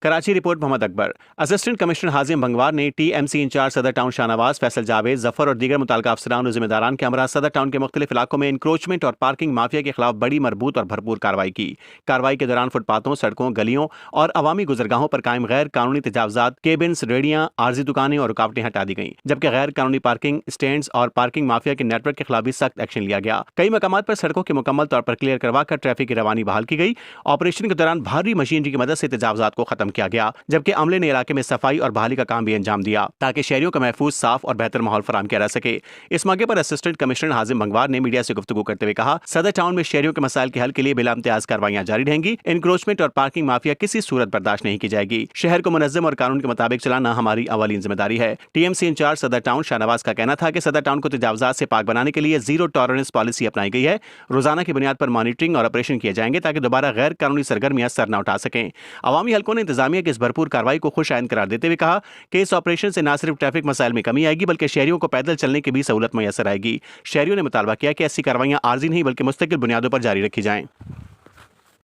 Karachi report Mohammad Akbar. Assistant commissioner Hazim Bhangwar ने TMC incharge Saddar town Shahnawaz, Faisal Javed, Zafar और दीगर मुतल्लिका अफसरान और जिम्मेदारान के हमरा सदर टाउन के मुख्तलिफ इलाकों में इंक्रोचमेंट और पार्किंग माफिया के खिलाफ बड़ी, मरबूत और भरपूर कार्रवाई की। कार्रवाई के दौरान फुटपाथों, सड़कों, गलियों और अवामी गुजरगाहों पर कायम गैर कानूनी तजावजात, केबिन्स, रेडियां, आर्जी दुकानें और रुकावटें हटा दी गईं, जबकि गैर कानूनी पार्किंग स्टैंड और पार्किंग माफिया के नेटवर्क के खिलाफ भी सख्त एक्शन लिया गया। कई मकामात पर सड़कों के मुकम्मल तौर पर क्लियर करवाकर ट्रैफिक की रवानी बहाल की गई। ऑपरेशन के दौरान भारी मशीनरी की मदद से तजावजात को खत्म किया गया, जबकि अमले ने इलाके में सफाई और बहाली का काम भी अंजाम दिया ताकि शहरियों का महफूज, साफ और बेहतर माहौल फराहम किया जा सके। इस मौके पर असिस्टेंट कमिश्नर हाजिम भंगवार ने मीडिया से गुफ्तगू करते हुए कहा, सदर टाउन में शहरियों के मसाइल के हल के लिए बिला इम्तियाज कार्रवाइयां जारी रहेंगी। इंक्रोचमेंट और पार्किंग माफिया किसी सूरत बर्दाश्त नहीं की जाएगी। शहर को मुनज्जम और कानून के मुताबिक चलाना हमारी अवलीन जिम्मेदारी है। TMC incharge Saddar town Shahnawaz का कहना था कि सदर टाउन को तजावजात से पाक बनाने के लिए जीरो टॉलरेंस पॉलिसी अपनाई गई है। रोजाना की बुनियाद पर मॉनिटरिंग और ऑपरेशन किए जाएंगे ताकि दोबारा गैर कानूनी सरगर्मियां सर न उठा सकें। अवामी हलकों ने इंतजामिया की इस भरपूर कार्रवाई को खुश आइंद करार देते हुए कहा कि इस ऑपरेशन से न सिर्फ ट्रैफिक मसाइल में कमी आएगी बल्कि शहरियों को पैदल चलने की भी सहूलत मैसर आएगी। शहरियों ने मुतालबा किया कि ऐसी कार्रवाइयां आर्जी नहीं बल्कि मुस्तकिल बुनियादों पर जारी रखी जाएं।